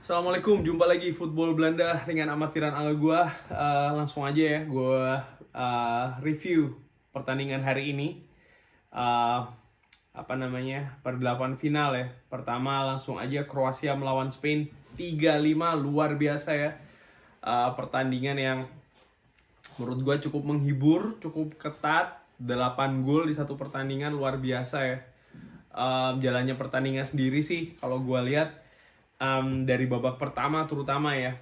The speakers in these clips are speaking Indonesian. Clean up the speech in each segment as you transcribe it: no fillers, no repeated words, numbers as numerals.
Assalamualaikum, jumpa lagi Football Belanda dengan amatiran ala gue. Langsung aja ya, gue review pertandingan hari ini. Eh, Perdelapan final ya. Pertama langsung aja Kroasia melawan Spain 3-5, luar biasa ya. Pertandingan yang menurut gue cukup menghibur, cukup ketat. 8 gol di satu pertandingan, luar biasa ya. Jalannya pertandingan sendiri sih kalau gue lihat dari babak pertama terutama ya,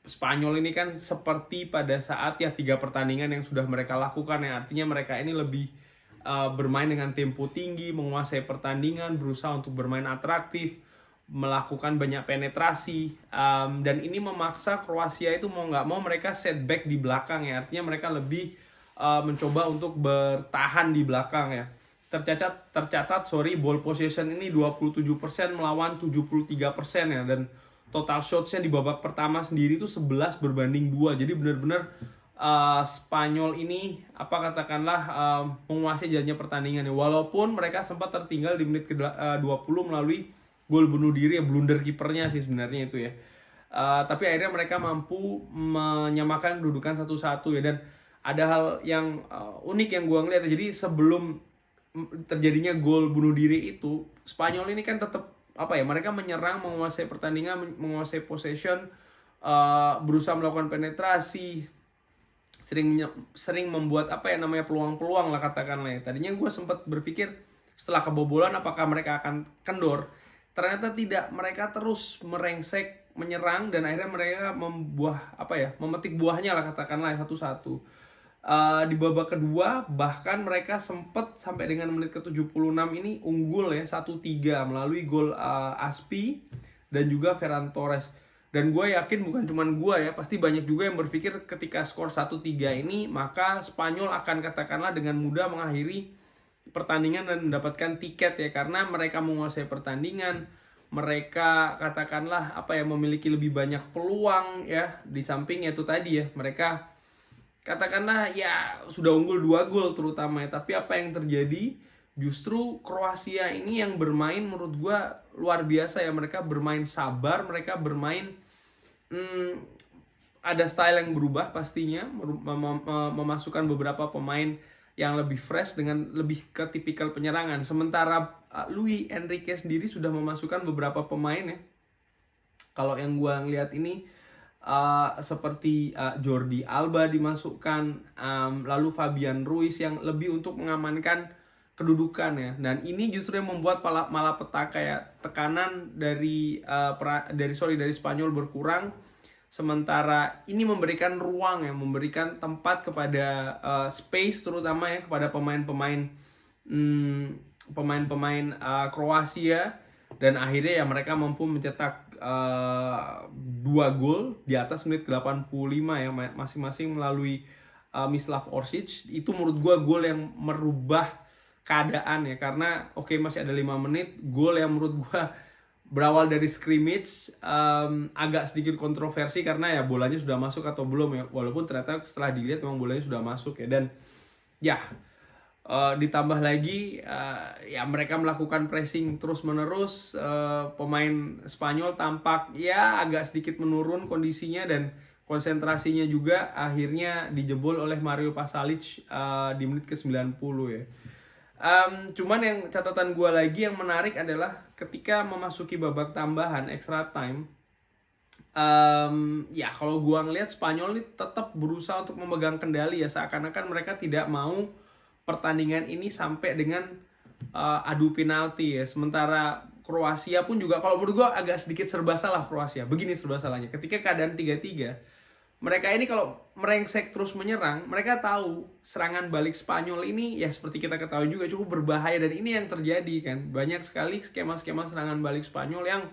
Spanyol ini kan seperti pada saat ya 3 pertandingan yang sudah mereka lakukan ya, artinya mereka ini lebih bermain dengan tempo tinggi, menguasai pertandingan, berusaha untuk bermain atraktif, melakukan banyak penetrasi, dan ini memaksa Kroasia itu mau nggak mau mereka setback di belakang ya, artinya mereka lebih mencoba untuk bertahan di belakang ya. Tercatat ball possession ini 27% melawan 73% ya, dan total shotsnya di babak pertama sendiri itu 11 berbanding 2. Jadi benar-benar Spanyol ini menguasai jalannya pertandingan ya. Walaupun mereka sempat tertinggal di menit ke-20 melalui gol bunuh diri ya, blunder kipernya sih sebenarnya itu ya. Tapi akhirnya mereka mampu menyamakan kedudukan 1-1 ya, dan ada hal yang unik yang gua ngeliat. Jadi sebelum terjadinya gol bunuh diri itu, Spanyol ini kan tetap mereka menyerang, menguasai pertandingan, menguasai possession, berusaha melakukan penetrasi, sering membuat peluang-peluang lah katakanlah ya. Tadinya gue sempat berpikir setelah kebobolan apakah mereka akan kendor. Ternyata tidak, mereka terus merengsek, menyerang, dan akhirnya mereka memetik buahnya lah katakanlah 1-1. Di babak kedua bahkan mereka sempat sampai dengan menit ke-76 ini unggul ya 1-3 melalui gol Aspi dan juga Ferran Torres. Dan gue yakin bukan cuma gue ya, pasti banyak juga yang berpikir ketika skor 1-3 ini maka Spanyol akan katakanlah dengan mudah mengakhiri pertandingan dan mendapatkan tiket ya, karena mereka menguasai pertandingan, mereka katakanlah memiliki lebih banyak peluang ya, di samping itu tadi ya mereka katakanlah ya sudah unggul 2 gol terutama ya. Tapi apa yang terjadi, justru Kroasia ini yang bermain menurut gue luar biasa ya. Mereka bermain sabar, mereka bermain ada style yang berubah pastinya, memasukkan beberapa pemain yang lebih fresh dengan lebih ke tipikal penyerangan. Sementara Luis Enrique sendiri sudah memasukkan beberapa pemain ya. Kalau yang gue ngeliat ini seperti Jordi Alba dimasukkan, lalu Fabian Ruiz yang lebih untuk mengamankan kedudukan ya. Dan ini justru yang membuat malapetaka ya, tekanan dari Spanyol berkurang, sementara ini memberikan ruang ya, memberikan tempat kepada space terutama ya kepada pemain-pemain Kroasia, dan akhirnya ya mereka mampu mencetak 2 gol di atas menit ke-85 ya, masing-masing melalui Mislav Orsic. Itu menurut gue gol yang merubah keadaan ya, karena masih ada 5 menit, gol yang menurut gue berawal dari scrimmage, agak sedikit kontroversi karena ya bolanya sudah masuk atau belum ya, walaupun ternyata setelah dilihat memang bolanya sudah masuk ya. Dan ya ditambah lagi ya mereka melakukan pressing terus-menerus, pemain Spanyol tampak ya agak sedikit menurun kondisinya, dan konsentrasinya juga akhirnya dijebol oleh Mario Pasalic di menit ke-90 ya. Cuman yang catatan gue lagi yang menarik adalah ketika memasuki babak tambahan extra time, ya kalau gue ngelihat Spanyol ini tetap berusaha untuk memegang kendali ya, seakan-akan mereka tidak mau pertandingan ini sampai dengan adu penalti ya. Sementara Kroasia pun juga kalau menurut gue agak sedikit serba salah Kroasia. Begini serba salahnya, ketika keadaan 3-3, mereka ini kalau merengsek terus menyerang, mereka tahu serangan balik Spanyol ini ya seperti kita ketahui juga cukup berbahaya, dan ini yang terjadi kan. Banyak sekali skema-skema serangan balik Spanyol yang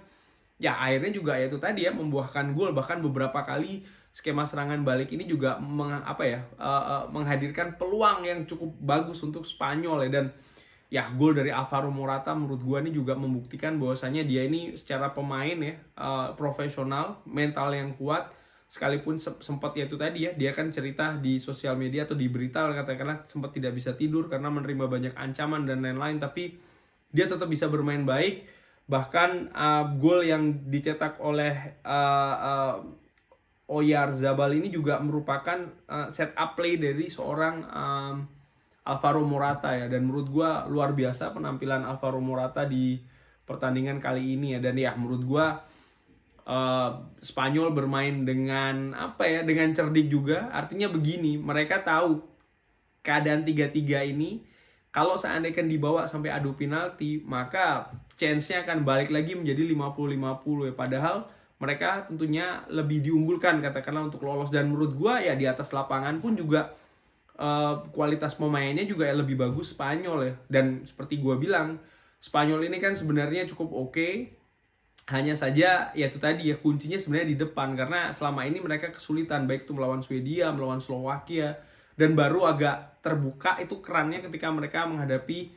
ya akhirnya juga ya itu tadi ya membuahkan gol. Bahkan beberapa kali skema serangan balik ini juga menghadirkan peluang yang cukup bagus untuk Spanyol ya. Dan ya gol dari Alvaro Morata menurut gua ini juga membuktikan bahwasanya dia ini secara pemain ya profesional, mental yang kuat. Sekalipun sempat ya itu tadi ya, dia kan cerita di sosial media atau di berita katakanlah sempat tidak bisa tidur karena menerima banyak ancaman dan lain-lain, tapi dia tetap bisa bermain baik. Bahkan gol yang dicetak oleh Oyarzabal ini juga merupakan setup play dari seorang Alvaro Morata ya, dan menurut gue luar biasa penampilan Alvaro Morata di pertandingan kali ini ya. Dan ya menurut gue Spanyol bermain dengan dengan cerdik juga. Artinya begini, mereka tahu keadaan 3-3 ini kalau seandainya dibawa sampai adu penalti, maka chance-nya akan balik lagi menjadi 50-50 ya. Padahal mereka tentunya lebih diunggulkan katakanlah untuk lolos, dan menurut gua ya di atas lapangan pun juga kualitas pemainnya juga lebih bagus Spanyol ya. Dan seperti gua bilang, Spanyol ini kan sebenarnya cukup oke. Hanya saja ya itu tadi ya, kuncinya sebenarnya di depan, karena selama ini mereka kesulitan baik itu melawan Swedia, melawan Slovakia, dan baru agak terbuka itu kerannya ketika mereka menghadapi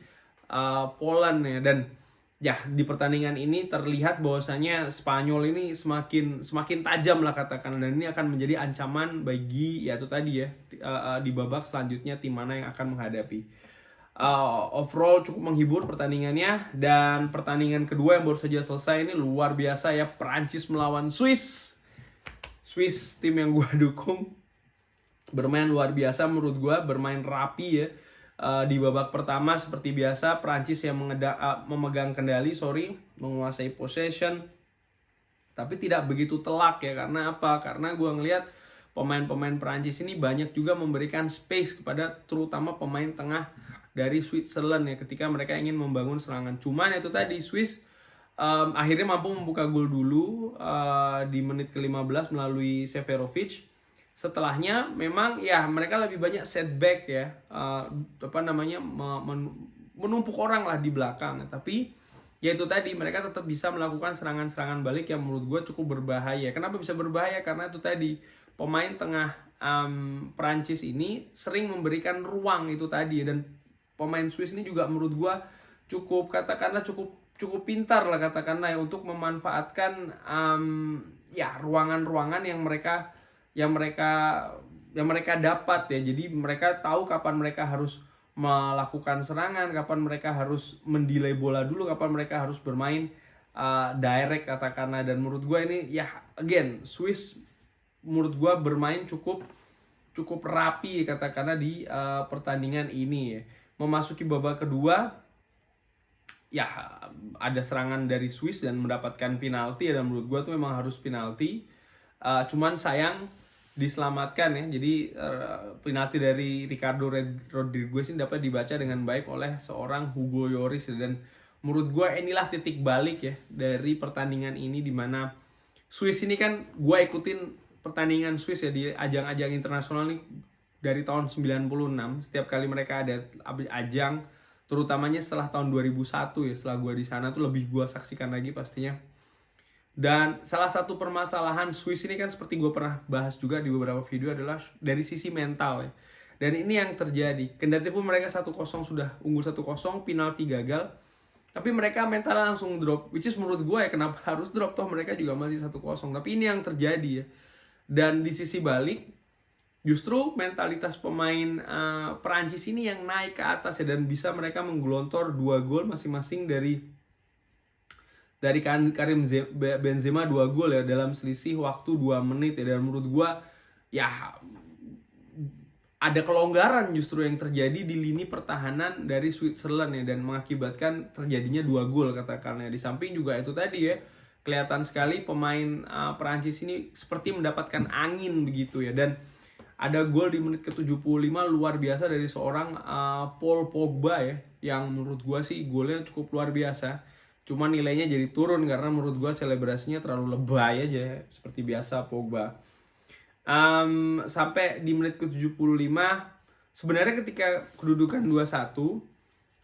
Poland ya. Dan ya di pertandingan ini terlihat bahwasanya Spanyol ini semakin tajam lah katakan, dan ini akan menjadi ancaman bagi ya itu tadi ya di babak selanjutnya tim mana yang akan menghadapi. Overall cukup menghibur pertandingannya, dan pertandingan kedua yang baru saja selesai ini luar biasa ya, Prancis melawan Swiss, tim yang gue dukung, bermain luar biasa menurut gue, bermain rapi ya. Di babak pertama seperti biasa Prancis yang memegang kendali, menguasai possession, tapi tidak begitu telak ya. Karena apa? Karena gue ngelihat pemain-pemain Prancis ini banyak juga memberikan space kepada terutama pemain tengah dari Switzerland ya, ketika mereka ingin membangun serangan. Cuman itu tadi Swiss akhirnya mampu membuka gol dulu di menit ke-15 melalui Seferovic. Setelahnya memang ya mereka lebih banyak setback ya, menumpuk orang lah di belakang. Tapi ya itu tadi, mereka tetap bisa melakukan serangan-serangan balik yang menurut gue cukup berbahaya. Kenapa bisa berbahaya? Karena itu tadi, pemain tengah Prancis ini sering memberikan ruang itu tadi, dan pemain Swiss ini juga menurut gue cukup pintar lah katakanlah ya, untuk memanfaatkan ruangan-ruangan yang mereka dapat ya. Jadi mereka tahu kapan mereka harus melakukan serangan, kapan mereka harus mendelay bola dulu, kapan mereka harus bermain direct katakanlah. Dan menurut gue ini ya again, Swiss menurut gue bermain cukup rapi katakanlah di pertandingan ini ya. Memasuki babak kedua ya ada serangan dari Swiss dan mendapatkan penalti, dan menurut gue tuh memang harus penalti. Cuman sayang diselamatkan ya. Jadi penalti dari Ricardo Rodriguez ini dapat dibaca dengan baik oleh seorang Hugo Lloris, dan menurut gue inilah titik balik ya dari pertandingan ini, dimana Swiss ini kan gue ikutin pertandingan Swiss ya di ajang-ajang internasional nih dari tahun 96. Setiap kali mereka ada ajang, terutamanya setelah tahun 2001 ya, setelah gue di sana tuh lebih gue saksikan lagi pastinya. Dan salah satu permasalahan Swiss ini kan seperti gue pernah bahas juga di beberapa video adalah dari sisi mental ya. Dan ini yang terjadi. Kendati pun mereka 1-0 sudah unggul 1-0, penalti gagal, tapi mereka mentalnya langsung drop. Which is menurut gue ya, kenapa harus drop, toh mereka juga masih 1-0. Tapi ini yang terjadi ya. Dan di sisi balik, justru mentalitas pemain Perancis ini yang naik ke atas ya, dan bisa mereka menggelontor 2 gol masing-masing dari Karim Benzema 2 gol ya dalam selisih waktu 2 menit ya. Dan menurut gua ya ada kelonggaran justru yang terjadi di lini pertahanan dari Switzerland ya, dan mengakibatkan terjadinya 2 gol katakannya. Di samping juga itu tadi ya, kelihatan sekali pemain Perancis ini seperti mendapatkan angin begitu ya. Dan ada gol di menit ke-75 luar biasa dari seorang Paul Pogba ya, yang menurut gua sih golnya cukup luar biasa. Cuma nilainya jadi turun karena menurut gua selebrasinya terlalu lebay aja seperti biasa Pogba. Sampai di menit ke-75 sebenarnya ketika kedudukan 2-1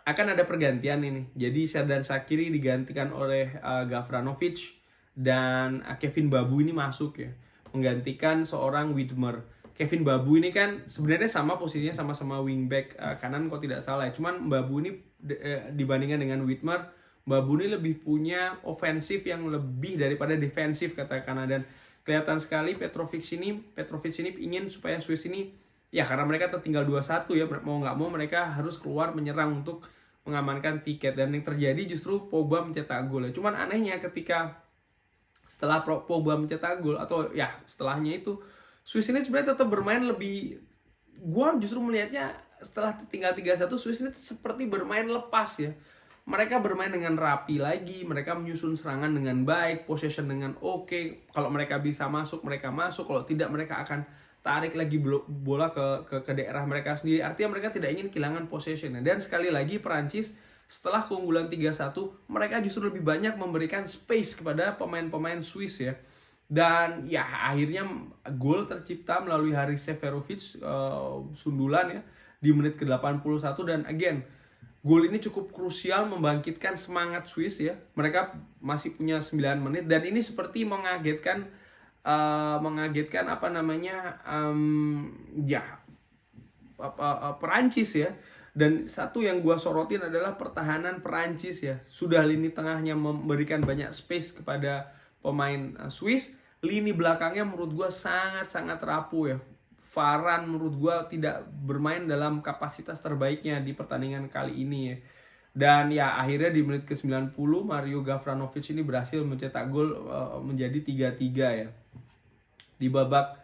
akan ada pergantian ini. Jadi Xherdan Shaqiri digantikan oleh Gavranovic, dan Kevin Babu ini masuk ya, menggantikan seorang Widmer. Kevin Babu ini kan sebenarnya sama posisinya, sama-sama wingback kanan kok tidak salah ya. Cuman Babu ini dibandingkan dengan Widmer, Babu ini lebih punya ofensif yang lebih daripada defensif katakanlah. Dan kelihatan sekali Petrovic ini ingin supaya Swiss ini ya, karena mereka tertinggal 2-1 ya, mau nggak mau mereka harus keluar menyerang untuk mengamankan tiket, dan yang terjadi justru Pogba mencetak gol ya. Cuman anehnya ketika setelah Pogba mencetak gol atau ya setelahnya itu, Swiss ini sebenarnya tetap bermain lebih, gua justru melihatnya setelah tinggal 3-1 Swiss ini seperti bermain lepas ya. Mereka bermain dengan rapi lagi, mereka menyusun serangan dengan baik, possession dengan oke. Kalau mereka bisa masuk, mereka masuk. Kalau tidak, mereka akan tarik lagi bola ke daerah mereka sendiri. Artinya mereka tidak ingin kehilangan possession. Dan sekali lagi Perancis setelah keunggulan 3-1, mereka justru lebih banyak memberikan space kepada pemain-pemain Swiss ya. Dan ya akhirnya gol tercipta melalui Haris Seferovic, sundulan ya di menit ke-81, dan again gol ini cukup krusial membangkitkan semangat Swiss ya. Mereka masih punya 9 menit dan ini seperti mengagetkan apa namanya Perancis ya. Dan satu yang gua sorotin adalah pertahanan Perancis ya. Sudah lini tengahnya memberikan banyak space kepada pemain Swiss. Lini belakangnya menurut gua sangat-sangat rapuh ya. Varane menurut gue tidak bermain dalam kapasitas terbaiknya di pertandingan kali ini ya. Dan ya akhirnya di menit ke-90 Mario Gavranovic ini berhasil mencetak gol menjadi 3-3 ya. Di babak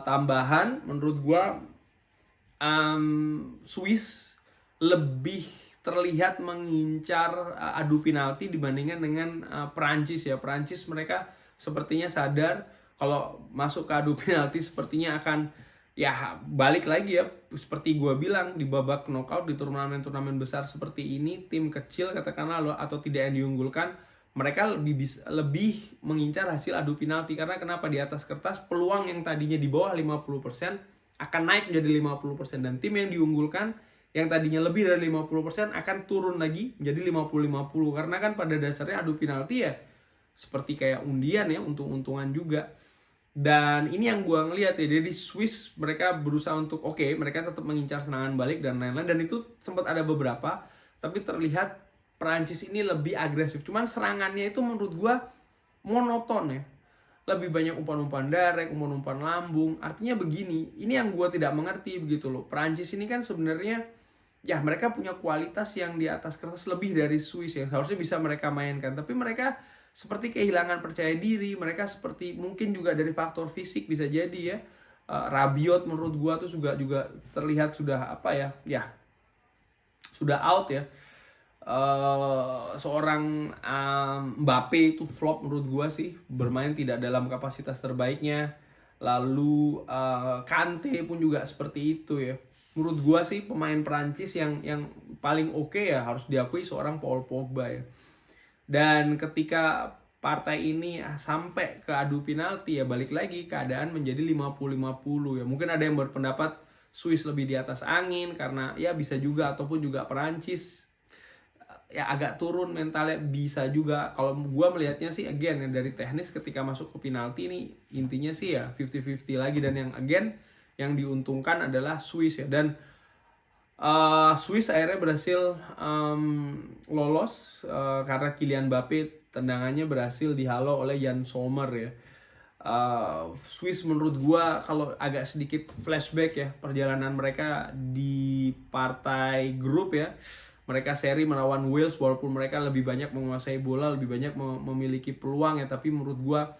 tambahan menurut gue Swiss lebih terlihat mengincar adu penalti dibandingkan dengan Perancis ya. Perancis mereka sepertinya sadar kalau masuk ke adu penalti sepertinya akan ya balik lagi ya, seperti gue bilang di babak knockout di turnamen-turnamen besar seperti ini, tim kecil katakanlah atau tidak yang diunggulkan, mereka lebih mengincar hasil adu penalti. Karena kenapa? Di atas kertas peluang yang tadinya di bawah 50% akan naik menjadi 50%, dan tim yang diunggulkan yang tadinya lebih dari 50% akan turun lagi menjadi 50-50. Karena kan pada dasarnya adu penalti ya seperti kayak undian ya, untung-untungan juga. Dan ini yang gue ngeliat ya, jadi Swiss mereka berusaha untuk mereka tetap mengincar serangan balik dan lain-lain, dan itu sempat ada beberapa, tapi terlihat Perancis ini lebih agresif. Cuman serangannya itu menurut gue monoton ya, lebih banyak umpan-umpan direct, umpan-umpan lambung. Artinya begini, ini yang gue tidak mengerti begitu loh. Perancis ini kan sebenarnya ya mereka punya kualitas yang di atas kertas lebih dari Swiss ya, seharusnya bisa mereka mainkan, tapi mereka seperti kehilangan percaya diri. Mereka seperti mungkin juga dari faktor fisik bisa jadi ya. Rabiot menurut gua tuh juga terlihat sudah sudah out ya. Seorang Mbappe itu flop menurut gua sih, bermain tidak dalam kapasitas terbaiknya. Lalu Kante pun juga seperti itu ya. Menurut gua sih pemain Perancis yang paling oke ya harus diakui seorang Paul Pogba ya. Dan ketika partai ini sampai ke adu penalti ya balik lagi keadaan menjadi 50-50 ya. Mungkin ada yang berpendapat Swiss lebih di atas angin karena ya bisa juga, ataupun juga Perancis ya agak turun mentalnya, bisa juga. Kalau gua melihatnya sih again ya, dari teknis ketika masuk ke penalti ini intinya sih ya 50-50 lagi, dan yang diuntungkan adalah Swiss ya. Dan Swiss akhirnya berhasil lolos karena Kylian Mbappe tendangannya berhasil dihalau oleh Jan Sommer ya. Swiss menurut gua kalau agak sedikit flashback ya perjalanan mereka di partai grup ya. Mereka seri melawan Wales, walaupun mereka lebih banyak menguasai bola, lebih banyak memiliki peluang ya, tapi menurut gua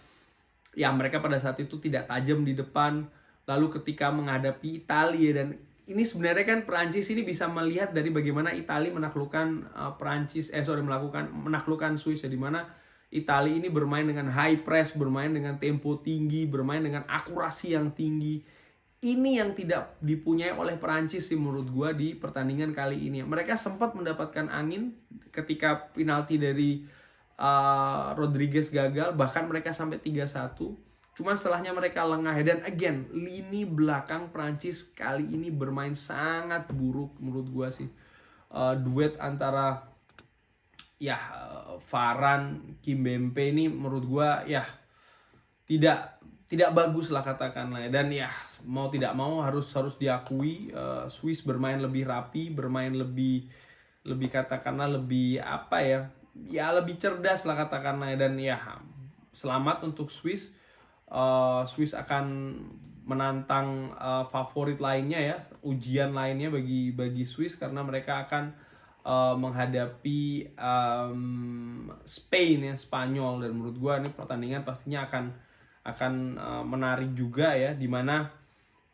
ya mereka pada saat itu tidak tajam di depan. Lalu ketika menghadapi Italia, dan ini sebenarnya kan Perancis ini bisa melihat dari bagaimana Italia menaklukkan menaklukkan Swiss ya, di mana Italia ini bermain dengan high press, bermain dengan tempo tinggi, bermain dengan akurasi yang tinggi. Ini yang tidak dipunyai oleh Perancis sih menurut gua di pertandingan kali ini. Mereka sempat mendapatkan angin ketika penalti dari Rodriguez gagal, bahkan mereka sampai 3-1. Cuman setelahnya mereka lengah, dan again lini belakang Prancis kali ini bermain sangat buruk menurut gua sih. Duet antara Varane, Kimpembe ini menurut gua ya tidak bagus lah katakanlah. Dan ya mau tidak mau harus diakui Swiss bermain lebih rapi, bermain lebih katakanlah lebih lebih cerdas lah katakanlah. Dan ya selamat untuk Swiss. Swiss akan menantang favorit lainnya ya, ujian lainnya bagi Swiss, karena mereka akan menghadapi Spain ya, Spanyol. Dan menurut gue ini pertandingan pastinya akan menarik juga ya, dimana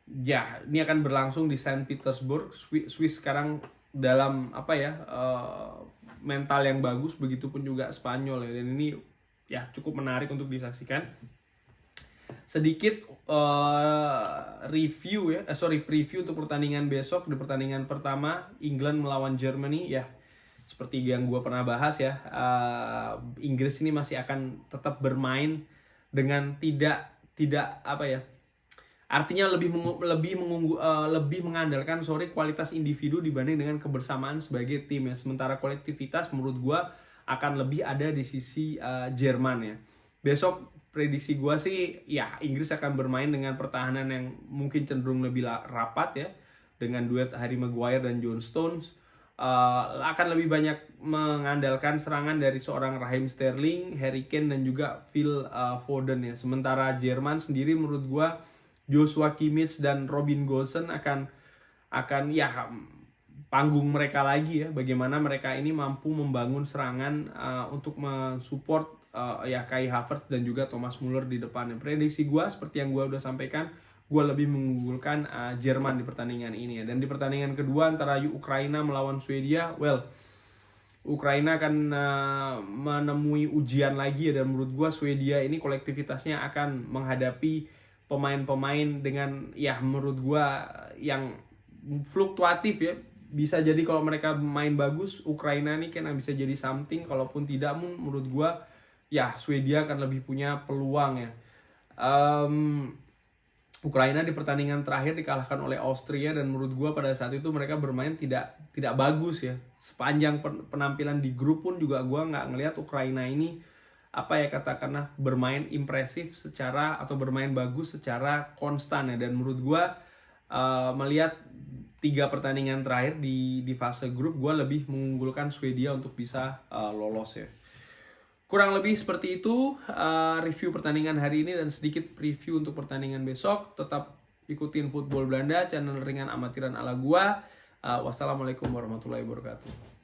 ya ini akan berlangsung di Saint Petersburg, Swiss sekarang dalam mental yang bagus, begitupun juga Spanyol ya, dan ini ya cukup menarik untuk disaksikan. Sedikit preview untuk pertandingan besok. Di pertandingan pertama England melawan Germany ya, seperti yang gue pernah bahas ya, Inggris ini masih akan tetap bermain dengan tidak artinya lebih mengandalkan kualitas individu dibanding dengan kebersamaan sebagai tim ya. Sementara kolektivitas menurut gue akan lebih ada di sisi Jerman ya. Besok prediksi gue sih ya, Inggris akan bermain dengan pertahanan yang mungkin cenderung lebih rapat ya, dengan duet Harry Maguire dan John Stones. Akan lebih banyak mengandalkan serangan dari seorang Raheem Sterling, Harry Kane, dan juga Phil Foden ya. Sementara Jerman sendiri menurut gue Joshua Kimmich dan Robin Gosens akan ya panggung mereka lagi ya, bagaimana mereka ini mampu membangun serangan untuk mensupport Kai Havertz dan juga Thomas Müller di depannya. Prediksi gue seperti yang gue udah sampaikan, gue lebih mengunggulkan Jerman di pertandingan ini ya. Dan di pertandingan kedua antara Ukraina melawan Swedia, Ukraina akan menemui ujian lagi ya, dan menurut gue Swedia ini kolektivitasnya akan menghadapi pemain-pemain dengan ya menurut gue yang fluktuatif ya. Bisa jadi kalau mereka main bagus, Ukraina ini kan bisa jadi something, kalaupun tidak menurut gue ya Swedia akan lebih punya peluang ya. Ukraina di pertandingan terakhir dikalahkan oleh Austria, dan menurut gue pada saat itu mereka bermain tidak bagus ya. Sepanjang penampilan di grup pun juga gue nggak ngelihat Ukraina ini katakanlah bermain impresif atau bermain bagus secara konstan ya. Dan menurut gue melihat 3 pertandingan terakhir di fase grup, gue lebih mengunggulkan Swedia untuk bisa lolos ya. Kurang lebih seperti itu review pertandingan hari ini dan sedikit preview untuk pertandingan besok. Tetap ikutin Football Belanda, channel ringan amatiran ala gua. Wassalamualaikum warahmatullahi wabarakatuh.